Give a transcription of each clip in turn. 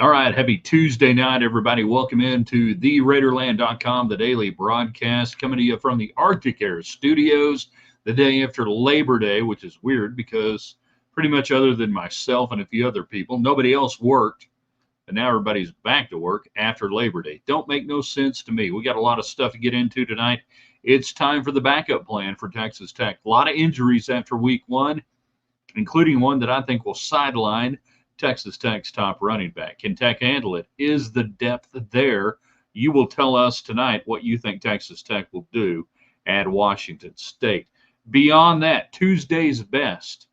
All right, happy Tuesday night, everybody. Welcome into TheRaiderland.com, the daily broadcast coming to you from the Arctic Air Studios the day after Labor Day, which is weird because pretty much other than myself and a few other people, nobody else worked. And now everybody's back to work after Labor Day. Don't make no sense to me. We got a lot of stuff to get into tonight. It's time for the backup plan for Texas Tech. A lot of injuries after week one, including one that I think will sideline Texas Tech's top running back. Can Tech handle it? Is the depth there? You will tell us tonight what you think Texas Tech will do at Washington State. Beyond that, Tuesday's best.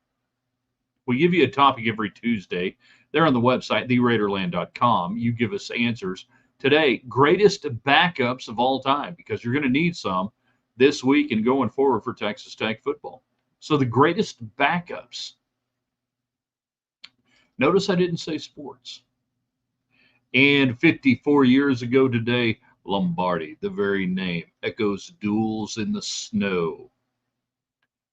We give you a topic every Tuesday. There on the website, theraiderland.com. You give us answers. Today, greatest backups of all time, because you're going to need some this week and going forward for Texas Tech football. So the greatest backups. Notice I didn't say sports. And 54 years ago today, Lombardi, the very name, echoes duels in the snow.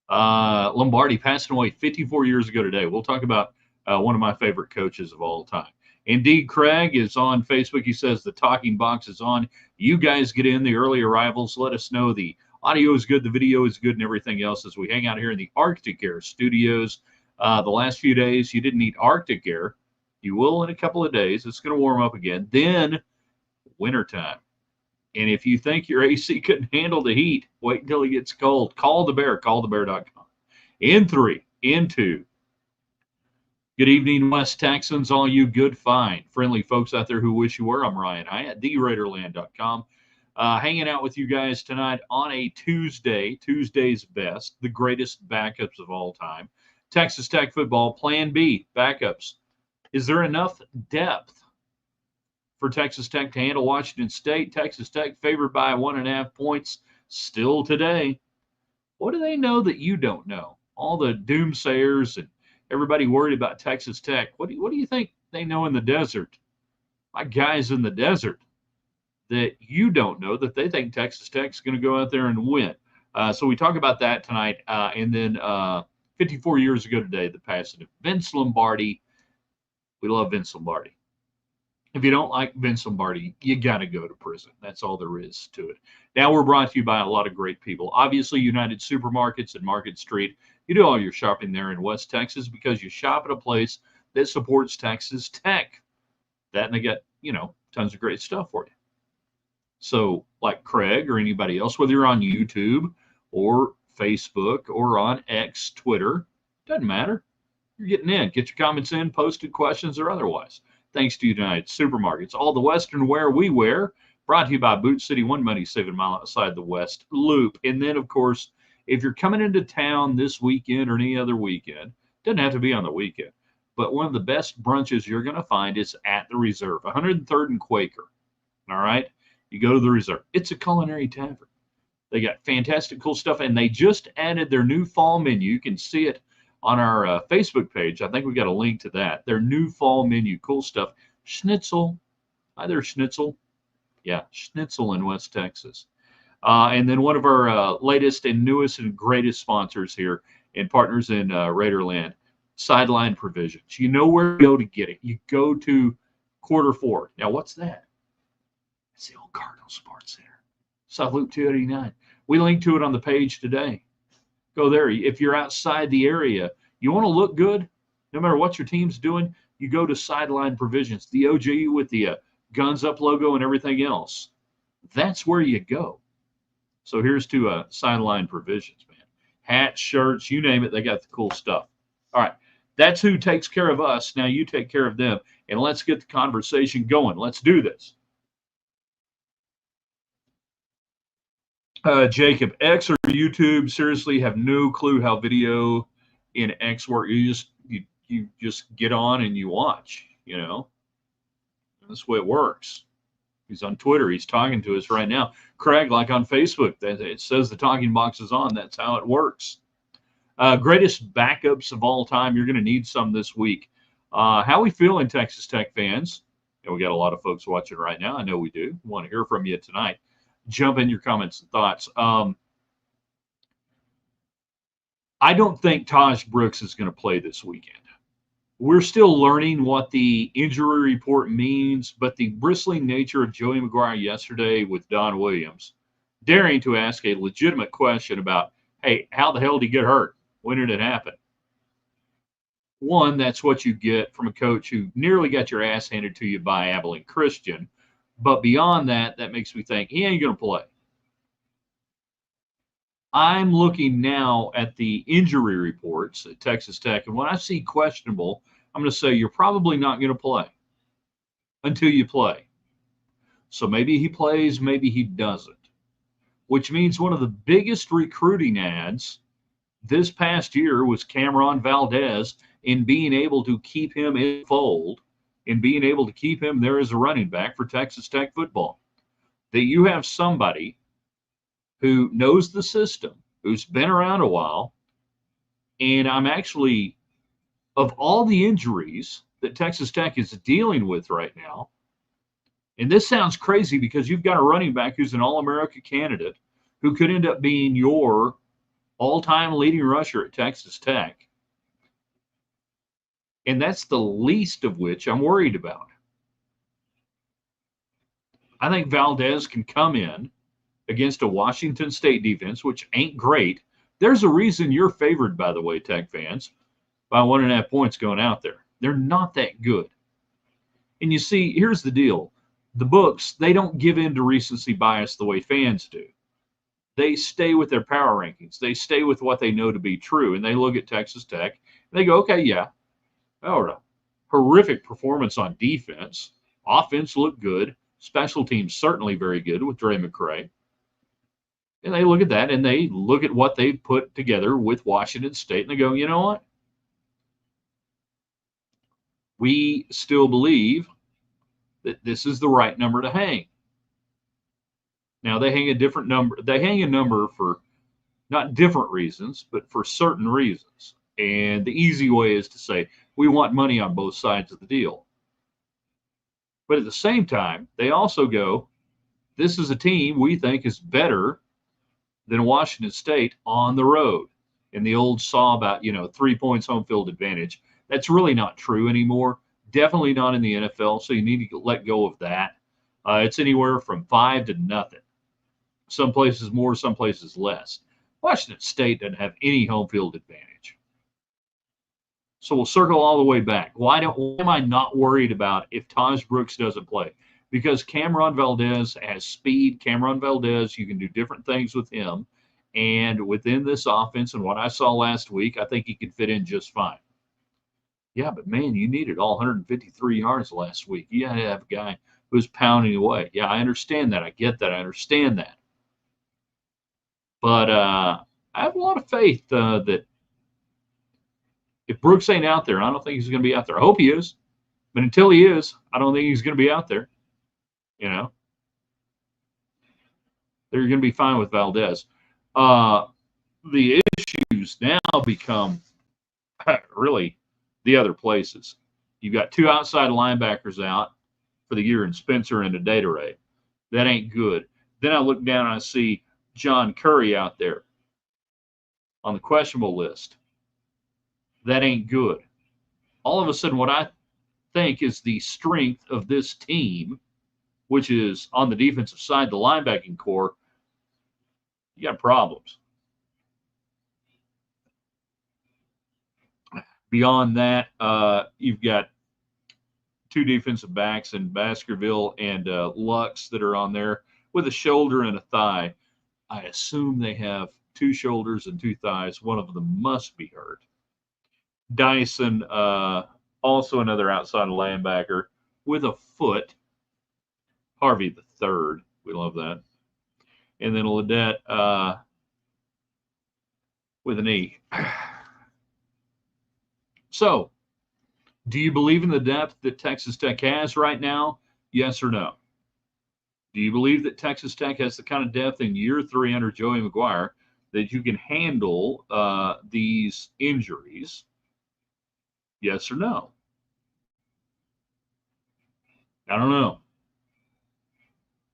Lombardi passing away 54 years ago today. We'll talk about one of my favorite coaches of all time. Indeed, Craig is on Facebook. He says the talking box is on. You guys get in, the early arrivals. Let us know the audio is good, the video is good, and everything else as we hang out here in the Arctic Air Studios. The last few days, you didn't need Arctic air. You will in a couple of days. It's going to warm up again. Then, wintertime. And if you think your AC couldn't handle the heat, wait until it gets cold. Call the Bear, callthebear.com. In three, in two. Good evening, West Texans, all you good, fine, friendly folks out there who wish you were. I'm Ryan Hyatt, theraiderland.com. Hanging out with you guys tonight on a Tuesday, Tuesday's best, the greatest backups of all time. Texas Tech football, Plan B, backups. Is there enough depth for Texas Tech to handle Washington State? Texas Tech favored by 1.5 points still today. What do they know that you don't know? All the doomsayers and everybody worried about Texas Tech. What do you think they know in the desert? My guys in the desert that you don't know that they think Texas Tech's going to go out there and win. So we talk about that tonight. And then 54 years ago today, the passing of Vince Lombardi. We love Vince Lombardi. If you don't like Vince Lombardi, you got to go to prison. That's all there is to it. Now we're brought to you by a lot of great people. Obviously, United Supermarkets and Market Street. You do all your shopping there in West Texas because you shop at a place that supports Texas Tech. That and they got, tons of great stuff for you. So, like Craig or anybody else, whether you're on YouTube or Facebook or on X, Twitter, doesn't matter. You're getting in. Get your comments in, posted questions or otherwise. Thanks to United Supermarkets. All the Western wear we wear, brought to you by Boot City, one money saving mile outside the West Loop. And then, of course, if you're coming into town this weekend or any other weekend, doesn't have to be on the weekend, but one of the best brunches you're going to find is at the Reserve, 103rd and Quaker. All right? You go to the Reserve. It's a culinary tavern. They got fantastic, cool stuff, and they just added their new fall menu. You can see it on our Facebook page. I think we got a link to that. Their new fall menu, cool stuff. Schnitzel. Hi there, Schnitzel. Yeah, Schnitzel in West Texas. And then one of our latest and newest and greatest sponsors here and partners in Raiderland, Sideline Provisions. You know where to go to get it. You go to Quarter Four. Now, what's that? It's the old Cardinal Sports Center. South Loop 289. We link to it on the page today. Go there. If you're outside the area, you want to look good, no matter what your team's doing, you go to Sideline Provisions, the OG with the Guns Up logo and everything else. That's where you go. So here's to Sideline Provisions, man. Hats, shirts, you name it, they got the cool stuff. All right, that's who takes care of us. Now you take care of them, and let's get the conversation going. Let's do this. Jacob, X or YouTube, seriously have no clue how video in X work. You just get on and you watch, That's the way it works. He's on Twitter. He's talking to us right now. Craig, like on Facebook, it says the talking box is on. That's how it works. Greatest backups of all time. You're going to need some this week. How we feeling, Texas Tech fans? We got a lot of folks watching right now. I know we do. We want to hear from you tonight. Jump in your comments and thoughts. I don't think Taj Brooks is going to play this weekend. We're still learning what the injury report means, but the bristling nature of Joey McGuire yesterday with Don Williams, daring to ask a legitimate question about, hey, how the hell did he get hurt? When did it happen? One, that's what you get from a coach who nearly got your ass handed to you by Abilene Christian. But beyond that, that makes me think he ain't going to play. I'm looking now at the injury reports at Texas Tech, and when I see questionable, I'm going to say you're probably not going to play until you play. So maybe he plays, maybe he doesn't, which means one of the biggest recruiting ads this past year was Cameron Valdez in being able to keep him in the fold, in being able to keep him there as a running back for Texas Tech football. That you have somebody who knows the system, who's been around a while, and I'm actually, of all the injuries that Texas Tech is dealing with right now, and this sounds crazy because you've got a running back who's an All-America candidate who could end up being your all-time leading rusher at Texas Tech. And that's the least of which I'm worried about. I think Valdez can come in against a Washington State defense, which ain't great. There's a reason you're favored, by the way, Tech fans, by 1.5 points going out there. They're not that good. And you see, here's the deal. The books, they don't give in to recency bias the way fans do. They stay with their power rankings. They stay with what they know to be true. And they look at Texas Tech and they go, okay, yeah, a horrific performance on defense. Offense looked good. Special teams certainly very good with Dre McCray. And they look at that and they look at what they've put together with Washington State and they go, you know what? We still believe that this is the right number to hang. Now they hang a different number. They hang a number for not different reasons, but for certain reasons. And the easy way is to say, we want money on both sides of the deal. But at the same time, they also go, this is a team we think is better than Washington State on the road. And the old saw about, 3 points home field advantage. That's really not true anymore. Definitely not in the NFL. So you need to let go of that. It's anywhere from 5 to nothing. Some places more, some places less. Washington State doesn't have any home field advantage. So we'll circle all the way back. Why am I not worried about if Taj Brooks doesn't play? Because Cameron Valdez has speed. Cameron Valdez, you can do different things with him. And within this offense and what I saw last week, I think he could fit in just fine. Yeah, but man, you needed all 153 yards last week. You had to have a guy who's pounding away. Yeah, I understand that. I get that. I understand that. But I have a lot of faith that if Brooks ain't out there, I don't think he's going to be out there. I hope he is. But until he is, I don't think he's going to be out there. They're going to be fine with Valdez. The issues now become really the other places. You've got 2 outside linebackers out for the year in Spencer and Adedire. That ain't good. Then I look down and I see John Curry out there on the questionable list. That ain't good. All of a sudden, what I think is the strength of this team, which is on the defensive side, the linebacking core, you got problems. Beyond that, you've got 2 defensive backs in Baskerville and Lux that are on there with a shoulder and a thigh. I assume they have 2 shoulders and 2 thighs. One of them must be hurt. Dyson, also another outside linebacker with a foot. Harvey the third. We love that. And then Ledette with a knee. So, do you believe in the depth that Texas Tech has right now? Yes or no? Do you believe that Texas Tech has the kind of depth in year 3 under Joey McGuire that you can handle these injuries? Yes or no? I don't know.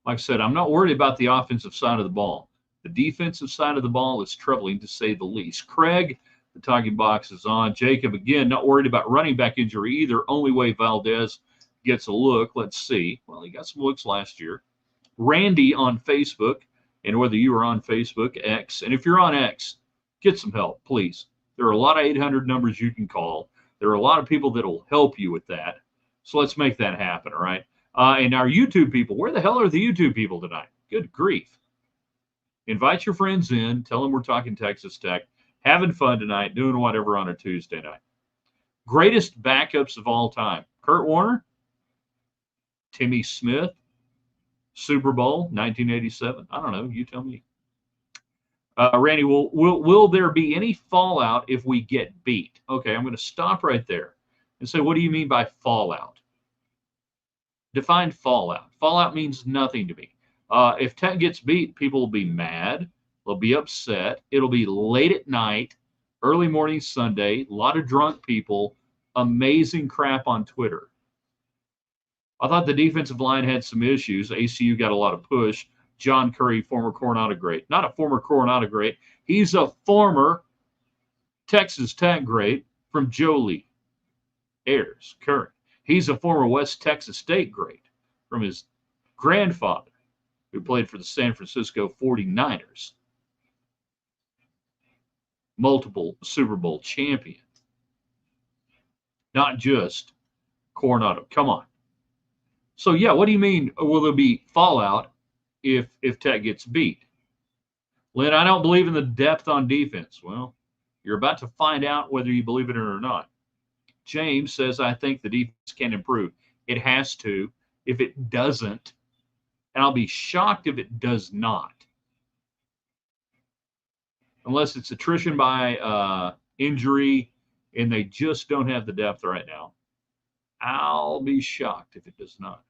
Like I said, I'm not worried about the offensive side of the ball. The defensive side of the ball is troubling, to say the least. Craig, The talking box is on. Jacob, again, not worried about running back injury either. Only way Valdez gets a look. Let's see. Well, he got some looks last year. Randy on Facebook, and whether you are on Facebook, X, and if you're on X, get some help, please. There are a lot of 800 numbers you can call. There are a lot of people that will help you with that. So let's make that happen, all right? And our YouTube people, where the hell are the YouTube people tonight? Good grief. Invite your friends in. Tell them we're talking Texas Tech. Having fun tonight, doing whatever on a Tuesday night. Greatest backups of all time. Kurt Warner, Timmy Smith, Super Bowl, 1987. I don't know. You tell me. Randy, will there be any fallout if we get beat? Okay, I'm going to stop right there and say, what do you mean by fallout? Define fallout. Fallout means nothing to me. If Tech gets beat, people will be mad. They'll be upset. It'll be late at night, early morning Sunday, a lot of drunk people, amazing crap on Twitter. I thought the defensive line had some issues. ACU got a lot of push. John Curry, former Coronado great. Not a former Coronado great. He's a former Texas Tech great from Jolie Ayers Curry. He's a former West Texas State great from his grandfather, who played for the San Francisco 49ers. Multiple Super Bowl champion. Not just Coronado. Come on. So, yeah, what do you mean, will there be fallout if Tech gets beat? Lynn, I don't believe in the depth on defense. Well, you're about to find out whether you believe it or not. James says, I think the defense can improve. It has to. If it doesn't, and I'll be shocked if it does not, unless it's attrition by injury and they just don't have the depth right now, I'll be shocked if it does not.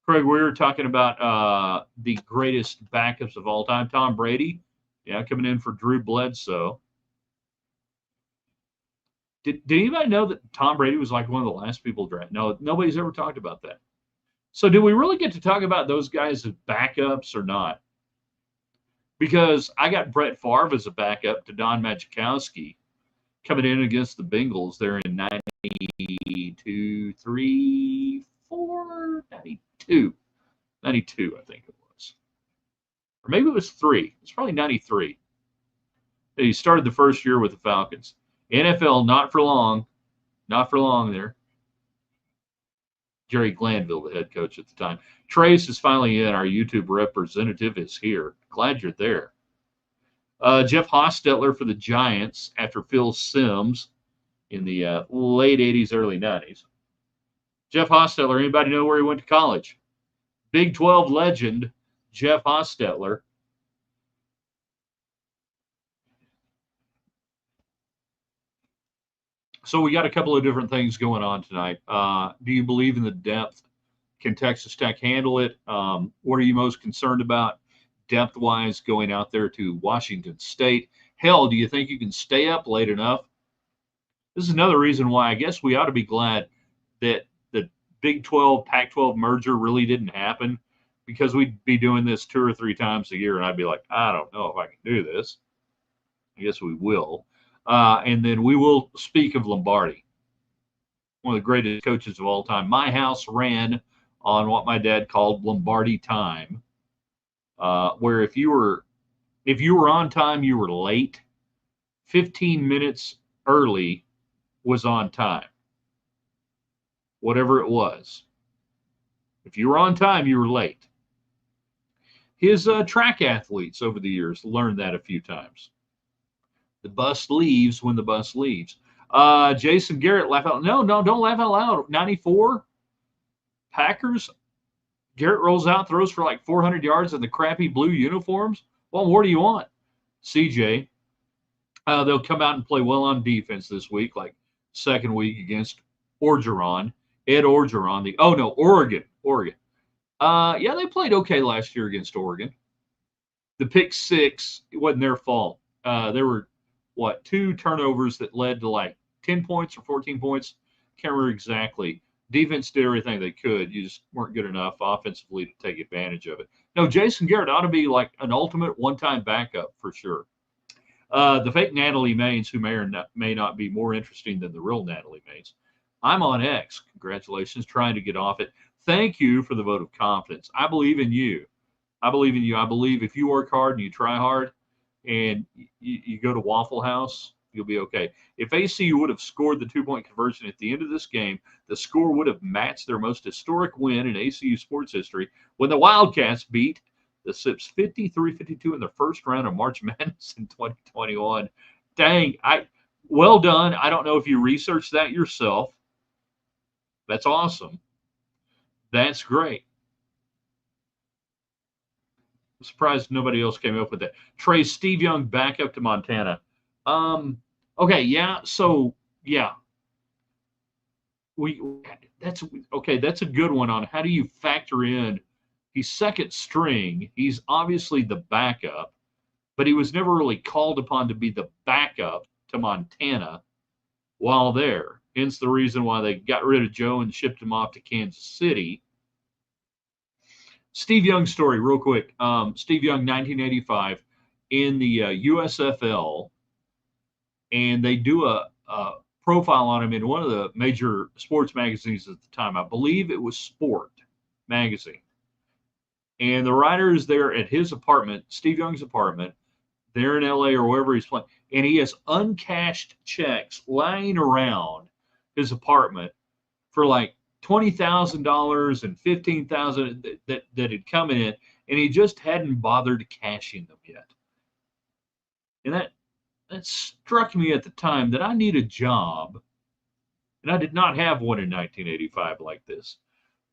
Craig, we were talking about the greatest backups of all time. Tom Brady, yeah, coming in for Drew Bledsoe. Did anybody know that Tom Brady was like one of the last people drafted? No, nobody's ever talked about that. So do we really get to talk about those guys as backups or not? Because I got Brett Favre as a backup to Don Majkowski coming in against the Bengals there in 92, 3, 4, 92. 92, I think it was. Or maybe it was 3. It's probably 93. He started the first year with the Falcons. NFL, not for long. Not for long there. Jerry Glanville, the head coach at the time. Trace is finally in. Our YouTube representative is here. Glad you're there. Jeff Hostetler for the Giants after Phil Simms in the late 80s, early 90s. Jeff Hostetler, anybody know where he went to college? Big 12 legend, Jeff Hostetler. So we got a couple of different things going on tonight. Do you believe in the depth? Can Texas Tech handle it? What are you most concerned about depth-wise going out there to Washington State? Hell, do you think you can stay up late enough? This is another reason why I guess we ought to be glad that the Big 12, Pac-12 merger really didn't happen, because we'd be doing this 2 or 3 times a year, and I'd be like, I don't know if I can do this. I guess we will. And then we will speak of Lombardi, one of the greatest coaches of all time. My house ran on what my dad called Lombardi time, where if you were on time, you were late. 15 minutes early was on time, whatever it was. If you were on time, you were late. His track athletes over the years learned that a few times. The bus leaves when the bus leaves. Jason Garrett, laugh out. No, don't laugh out loud. 94 Packers. Garrett rolls out, throws for like 400 yards in the crappy blue uniforms. What more do you want? CJ, they'll come out and play well on defense this week, like second week against Orgeron. Ed Orgeron. Oregon. Yeah, they played okay last year against Oregon. The pick 6, it wasn't their fault. There were 2 turnovers that led to like 10 points or 14 points. Can't remember exactly. Defense did everything they could. You just weren't good enough offensively to take advantage of it. No, Jason Garrett ought to be like an ultimate one-time backup for sure. The fake Natalie Maines, who may not be more interesting than the real Natalie Maines. I'm on X. Congratulations, trying to get off it. Thank you for the vote of confidence. I believe in you. I believe in you. I believe if you work hard and you try hard and you go to Waffle House, you'll be okay. If ACU would have scored the 2-point conversion at the end of this game, the score would have matched their most historic win in ACU sports history when the Wildcats beat the Sips 53-52 in the first round of March Madness in 2021. Dang, well done. I don't know if you researched that yourself. That's awesome. That's great. I'm surprised nobody else came up with that. Trey, Steve Young back up to Montana. Okay, yeah. So yeah, that's okay. That's a good one on how do you factor in. He's second string. He's obviously the backup, but he was never really called upon to be the backup to Montana while there. Hence the reason why they got rid of Joe and shipped him off to Kansas City. Steve Young story, real quick. Steve Young, 1985, in the USFL, and they do a profile on him in one of the major sports magazines at the time. I believe it was Sport magazine. And the writer is there at his apartment, Steve Young's apartment, there in LA or wherever he's playing, and he has uncashed checks lying around his apartment for like $20,000 and $15,000 that had come in, and he just hadn't bothered cashing them yet. And that struck me at the time that I need a job, and I did not have one in 1985 like this.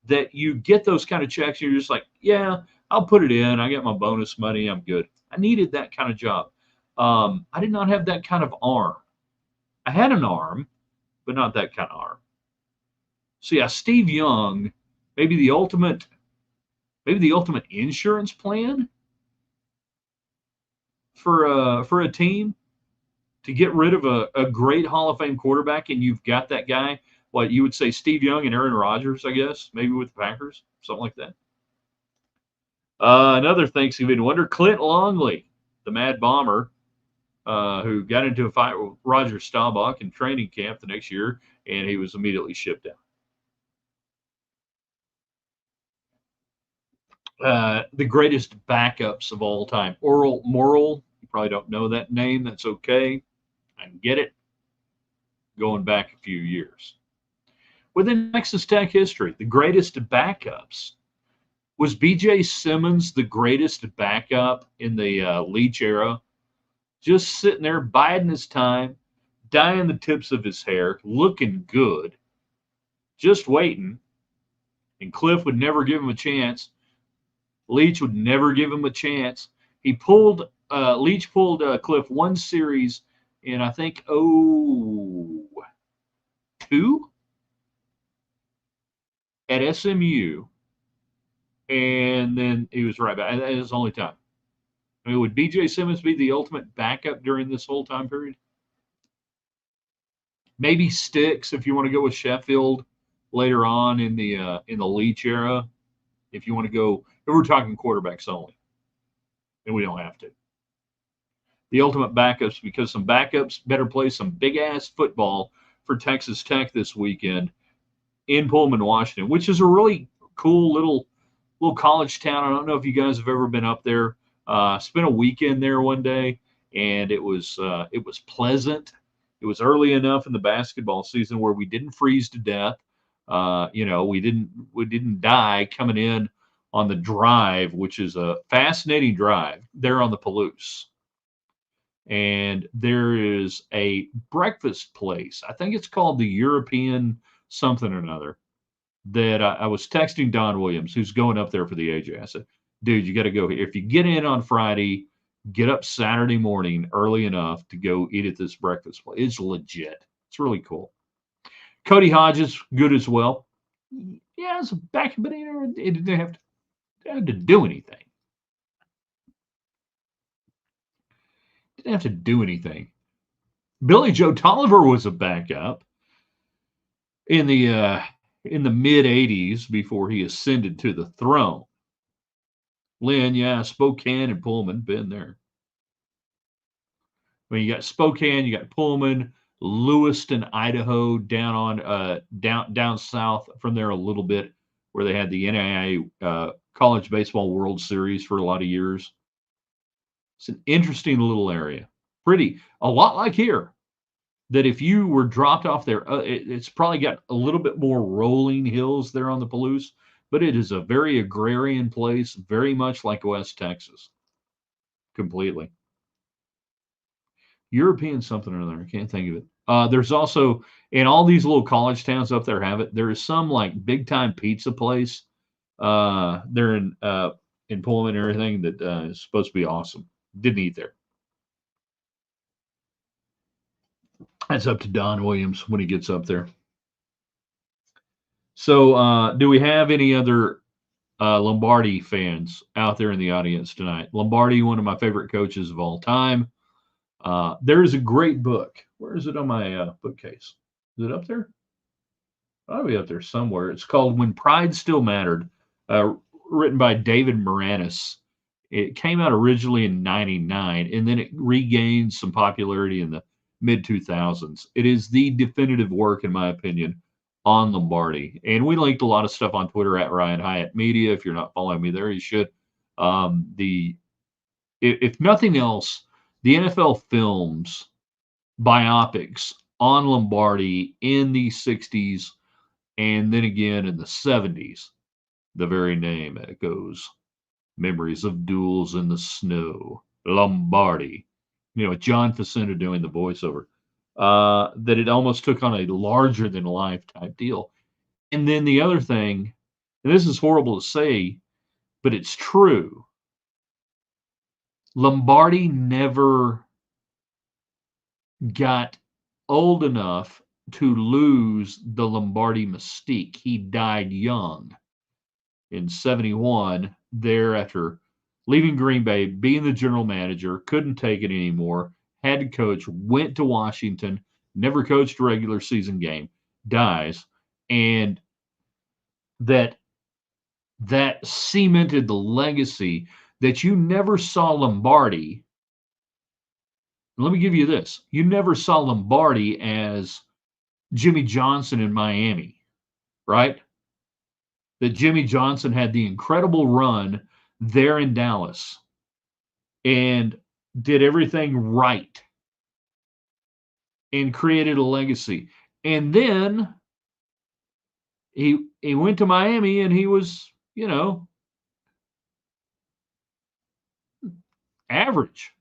That you get those kind of checks, and you're just like, yeah, I'll put it in. I get my bonus money. I'm good. I needed that kind of job. I did not have that kind of arm. I had an arm, but not that kind of arm. So yeah, Steve Young, maybe the ultimate insurance plan for a team to get rid of a great Hall of Fame quarterback, and you've got that guy. What you would say, Steve Young and Aaron Rodgers, I guess, maybe with the Packers, something like that. Another Thanksgiving wonder, Clint Longley, the Mad Bomber, who got into a fight with Roger Staubach in training camp the next year, and he was immediately shipped out. The greatest backups of all time. Earl Morrall, you probably don't know that name. That's okay. I get it. Going back a few years. Within Texas Tech history, the greatest backups. Was B.J. Simmons the greatest backup in the Leach era? Just sitting there biding his time, dyeing the tips of his hair, looking good, just waiting. And Cliff would never give him a chance. Leach would never give him a chance. Leach pulled Cliff one series in, I think, 2002 at SMU, and then he was right back. That was the only time. I mean, would B.J. Simmons be the ultimate backup during this whole time period? Maybe Sticks, if you want to go with Sheffield later on in the Leach era. If you want to go, if we're talking quarterbacks only, and we don't have to. The ultimate backups, because some backups better play some big ass football for Texas Tech this weekend in Pullman, Washington, which is a really cool little college town. I don't know if you guys have ever been up there. Spent a weekend there one day, and it was pleasant. It was early enough in the basketball season where we didn't freeze to death. We didn't die coming in on the drive, which is a fascinating drive there on the Palouse. And there is a breakfast place. I think it's called the European something or another. That I was texting Don Williams, who's going up there for the AJ. I said, dude, you got to go here. If you get in on Friday, get up Saturday morning early enough to go eat at this breakfast place. It's legit. It's really cool. Cody Hodges, good as well. Yeah, it's back, but it didn't have to do anything. Didn't have to do anything. Billy Joe Tolliver was a backup in the mid 80s before he ascended to the throne. Lynn, yeah, Spokane and Pullman, been there. I mean, you got Spokane, you got Pullman, Lewiston, Idaho, down on down south from there a little bit, where they had the NAIA College Baseball World Series for a lot of years. It's an interesting little area. Pretty, a lot like here. That if you were dropped off there, it's probably got a little bit more rolling hills there on the Palouse, but it is a very agrarian place, very much like West Texas, completely. European something or other. I can't think of it. There's also in all these little college towns up there have it. There is some like big time pizza place. They're in Pullman and everything that is supposed to be awesome. Didn't eat there. That's up to Don Williams when he gets up there. So, do we have any other Lombardi fans out there in the audience tonight? Lombardi, one of my favorite coaches of all time. There is a great book. Where is it on my bookcase? Is it up there? I'll be up there somewhere. It's called When Pride Still Mattered, written by David Moranis. It came out originally in 99, and then it regained some popularity in the mid 2000s. It is the definitive work, in my opinion, on Lombardi. And we linked a lot of stuff on Twitter at Ryan Hyatt Media. If you're not following me there, you should. If nothing else, the NFL films biopics on Lombardi in the 60s and then again in the 70s. The very name echoes memories of duels in the snow. Lombardi. John Facenda doing the voiceover. That it almost took on a larger than life type deal. And then the other thing, and this is horrible to say, but it's true. Lombardi never got old enough to lose the Lombardi mystique. He died young in 71 there after leaving Green Bay, being the general manager, couldn't take it anymore, had to coach, went to Washington, never coached a regular season game, dies, and that cemented the legacy that you never saw Lombardi. Let me give you this. You never saw Lombardi as Jimmy Johnson in Miami, right? That Jimmy Johnson had the incredible run there in Dallas and did everything right and created a legacy. And then he went to Miami and he was, average.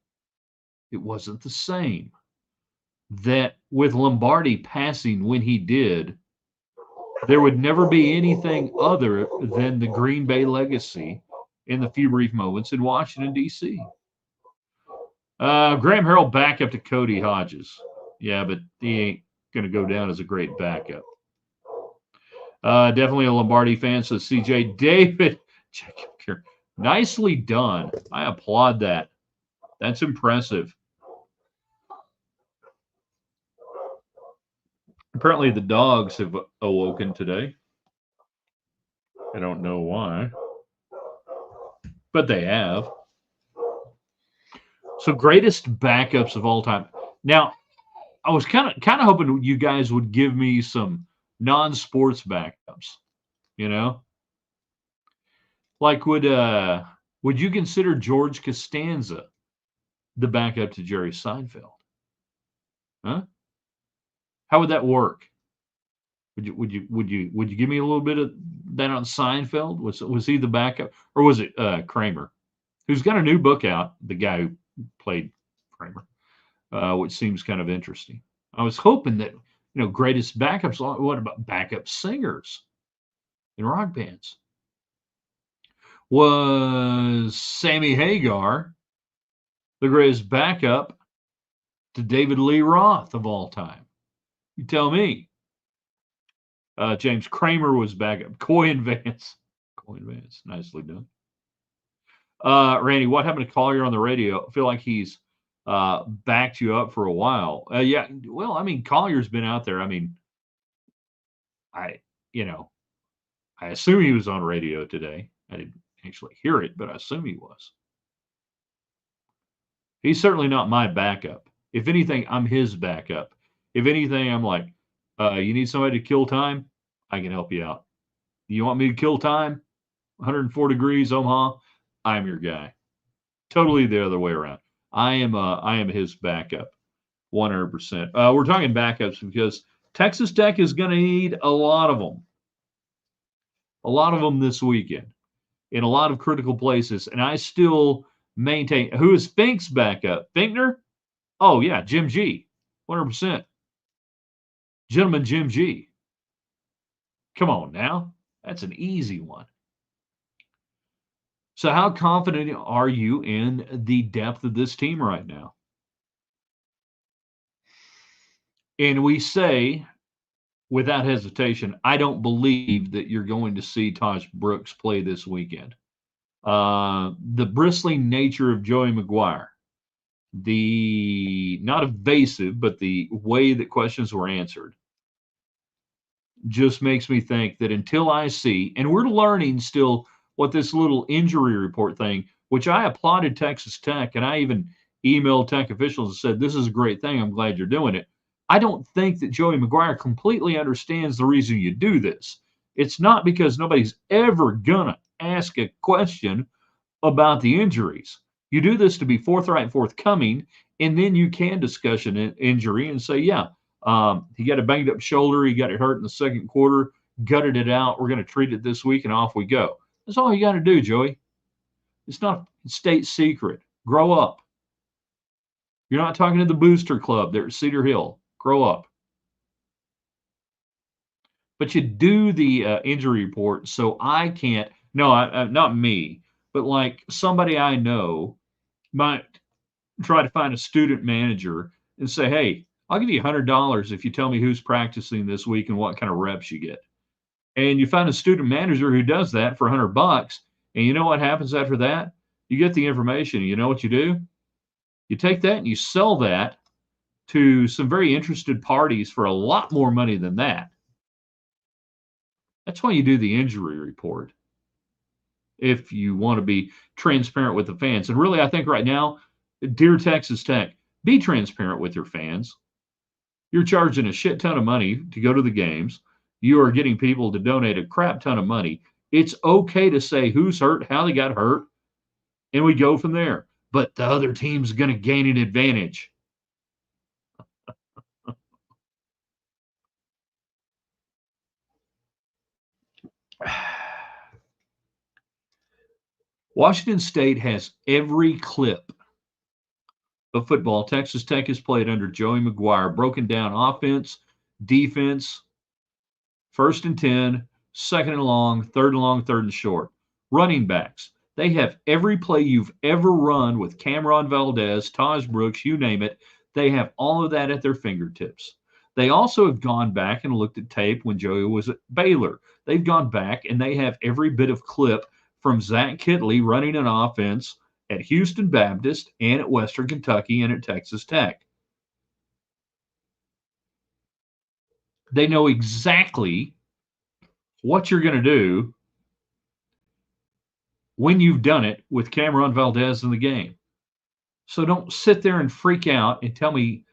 It wasn't the same. That with Lombardi passing when he did, there would never be anything other than the Green Bay legacy in the few brief moments in Washington, D.C. Graham Harrell back up to Cody Hodges. Yeah, but he ain't going to go down as a great backup. Definitely a Lombardi fan, says CJ. David, nicely done. I applaud that. That's impressive. Apparently the dogs have awoken today. I don't know why, but they have. So greatest backups of all time. Now, I was kind of hoping you guys would give me some non-sports backups. Like would you consider George Costanza the backup to Jerry Seinfeld? Huh? How would that work? Would you give me a little bit of that on Seinfeld? Was he the backup, or was it Kramer, who's got a new book out? The guy who played Kramer, which seems kind of interesting. I was hoping that greatest backups. What about backup singers in rock bands? Was Sammy Hagar the greatest backup to David Lee Roth of all time? You tell me. James Kramer was backup. Coy and Vance. Nicely done. Randy, what happened to Collier on the radio? I feel like he's backed you up for a while. Yeah, well, I mean, Collier's been out there. I mean, I assume he was on radio today. I didn't actually hear it, but I assume he was. He's certainly not my backup. If anything, I'm his backup. If anything, I'm like, you need somebody to kill time? I can help you out. You want me to kill time? 104 degrees, Omaha? I'm your guy. Totally the other way around. I am his backup, 100%. We're talking backups because Texas Tech is going to need a lot of them this weekend in a lot of critical places. And I still maintain who is Fink's backup? Finkner? Oh, yeah, Jim G. 100%. Gentleman Jim G. Come on now. That's an easy one. So, how confident are you in the depth of this team right now? And we say, without hesitation, I don't believe that you're going to see Taj Brooks play this weekend. The bristling nature of Joey McGuire, the not evasive, but the way that questions were answered, just makes me think that until I see, and we're learning still what this little injury report thing, which I applauded Texas Tech, and I even emailed Tech officials and said, this is a great thing. I'm glad you're doing it. I don't think that Joey McGuire completely understands the reason you do this. It's not because nobody's ever going to ask a question about the injuries. You do this to be forthright and forthcoming, and then you can discuss an injury and say, yeah, he got a banged up shoulder. He got it hurt in the second quarter, gutted it out. We're going to treat it this week, and off we go. That's all you got to do, Joey. It's not a state secret. Grow up. You're not talking to the booster club there at Cedar Hill. Grow up. But you do the injury report so I can't. No, not me, but like somebody I know might try to find a student manager and say, hey, I'll give you $100 if you tell me who's practicing this week and what kind of reps you get. And you find a student manager who does that for $100, and you know what happens after that? You get the information. You know what you do? You take that and you sell that to some very interested parties for a lot more money than that. That's why you do the injury report, if you want to be transparent with the fans. And really, I think right now, dear Texas Tech, be transparent with your fans. You're charging a shit ton of money to go to the games. You are getting people to donate a crap ton of money. It's okay to say who's hurt, how they got hurt, and we go from there. But the other team's going to gain an advantage. Washington State has every clip of football Texas Tech has played under Joey McGuire, broken down offense, defense, first and 10, second and long, third and short. Running backs. They have every play you've ever run with Cameron Valdez, Taj Brooks, you name it. They have all of that at their fingertips. They also have gone back and looked at tape when Joey was at Baylor. They've gone back and they have every bit of clip from Zach Kittley running an offense at Houston Baptist and at Western Kentucky and at Texas Tech. They know exactly what you're going to do when you've done it with Cameron Valdez in the game. So don't sit there and freak out and tell me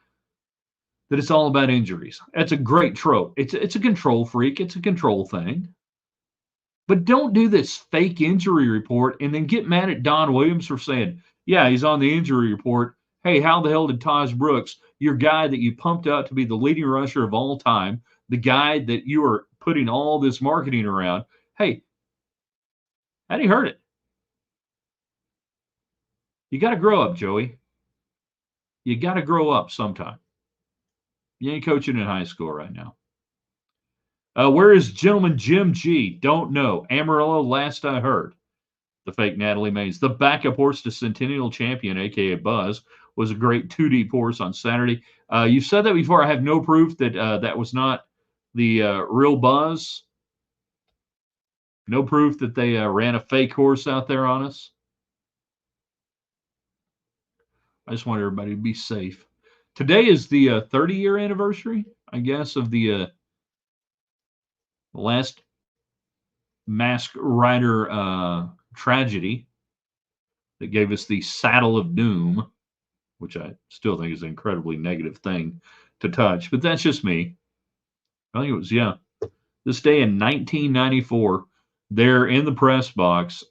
that it's all about injuries. That's a great trope. It's a control freak. It's a control thing. But don't do this fake injury report and then get mad at Don Williams for saying, yeah, he's on the injury report. Hey, how the hell did Taj Brooks, your guy that you pumped out to be the leading rusher of all time, the guy that you are putting all this marketing around, hey, how did he hurt it? You got to grow up, Joey. You got to grow up sometime. You ain't coaching in high school right now. Where is gentleman Jim G? Don't know. Amarillo, last I heard. The fake Natalie Mays. The backup horse to Centennial Champion, a.k.a. Buzz, was a great 2-deep horse on Saturday. You've said that before. I have no proof that that was not the real Buzz. No proof that they ran a fake horse out there on us. I just want everybody to be safe. Today is the 30-year anniversary, I guess, of the last Mask Rider tragedy that gave us the Saddle of Doom. which I still think is an incredibly negative thing to touch. But that's just me. I think it was, yeah, this day in 1994, there in the press box,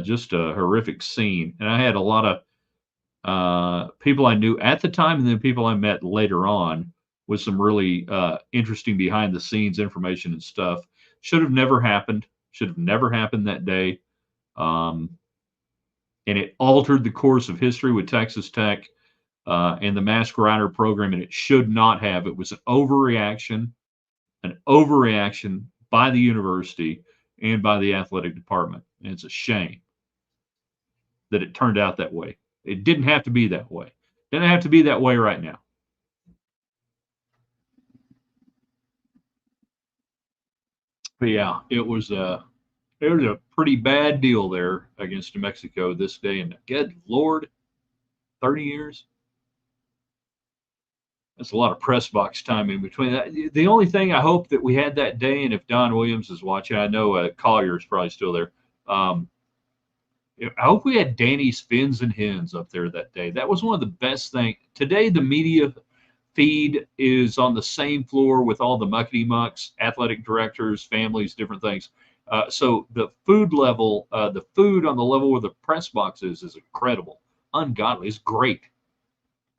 just a horrific scene. And I had a lot of people I knew at the time and then people I met later on with some really interesting behind the scenes information and stuff. Should have never happened. Should have never happened that day. Um, and it altered the course of history with Texas Tech and the Mask Rider program, and it should not have. It was an overreaction by the university and by the athletic department. And it's a shame that it turned out that way. It didn't have to be that way. Didn't have to be that way right now. But yeah, it was a pretty bad deal there against New Mexico this day. And good Lord, 30 years. That's a lot of press box time in between that. The only thing I hope that we had that day, and if Don Williams is watching, I know Collier is probably still there. I hope we had Danny's Fins and Hens up there that day. That was one of the best things. Today, the media feed is on the same floor with all the muckety mucks, athletic directors, families, different things. So the food level, the food on the level where the press box is incredible, ungodly. It's great.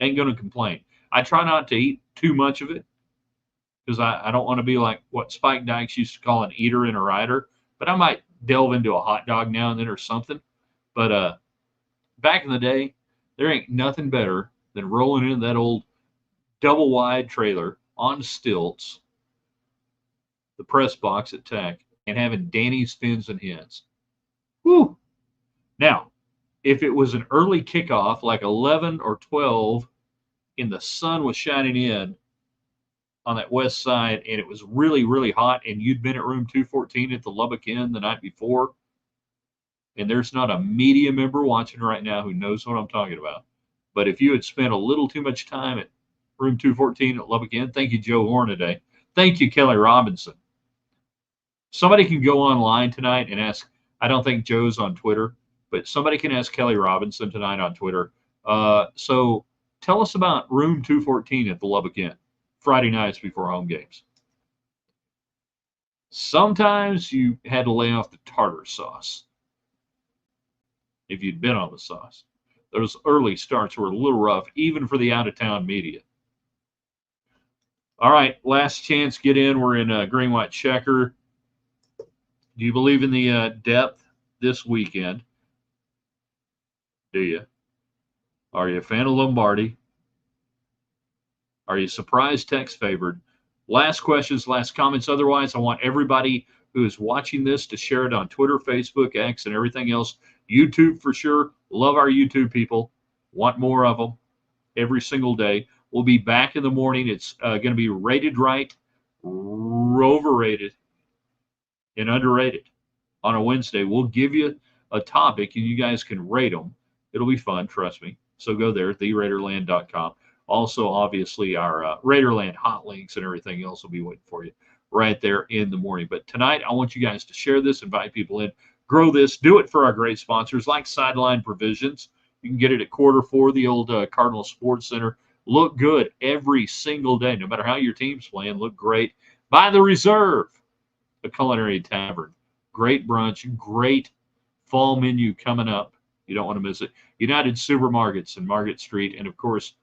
Ain't going to complain. I try not to eat too much of it because I don't want to be like what Spike Dykes used to call an eater and a rider. But I might delve into a hot dog now and then or something. But back in the day, there ain't nothing better than rolling into that old double wide trailer on stilts, the press box at Tech, and having Danny's Fins and Hens. Whew. Now, if it was an early kickoff, like 11 or 12, and the sun was shining in on that west side, and it was really, really hot, and you'd been at room 214 at the Lubbock Inn the night before, and there's not a media member watching right now who knows what I'm talking about. But if you had spent a little too much time at room 214 at Lubbock Inn, thank you, Joe Hornaday. Thank you, Kelly Robinson. Somebody can go online tonight and ask, I don't think Joe's on Twitter, but somebody can ask Kelly Robinson tonight on Twitter. So tell us about room 214 at the Lubbock Inn, Friday nights before home games. Sometimes you had to lay off the tartar sauce if you'd been on the sauce. Those early starts were a little rough, even for the out-of-town media. All right, last chance, get in. We're in green, white checker. Do you believe in the depth this weekend? Do you? Are you a fan of Lombardi? Are you surprised Tech's favored? Last questions, last comments. Otherwise, I want everybody who is watching this to share it on Twitter, Facebook, X, and everything else. YouTube for sure. Love our YouTube people. Want more of them every single day. We'll be back in the morning. It's going to be rated right, overrated, and underrated on a Wednesday. We'll give you a topic, and you guys can rate them. It'll be fun, trust me. So go there, theraiderland.com. Also, obviously, our Raiderland hot links and everything else will be waiting for you right there in the morning. But tonight, I want you guys to share this, invite people in, grow this, do it for our great sponsors like Sideline Provisions. You can get it at Q4, the old Cardinal Sports Center. Look good every single day, no matter how your team's playing. Look great. By the Reserve, a culinary tavern. Great brunch, great fall menu coming up. You don't want to miss it. United Supermarkets in Market Street, and of course,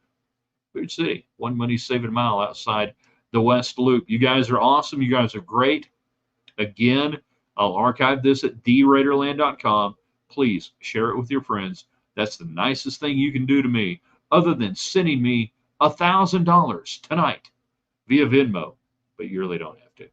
Food City, One Money Saving Mile outside the West Loop. You guys are awesome. You guys are great. Again, I'll archive this at theraiderland.com. Please share it with your friends. That's the nicest thing you can do to me, other than sending me $1,000 tonight via Venmo, but you really don't have to.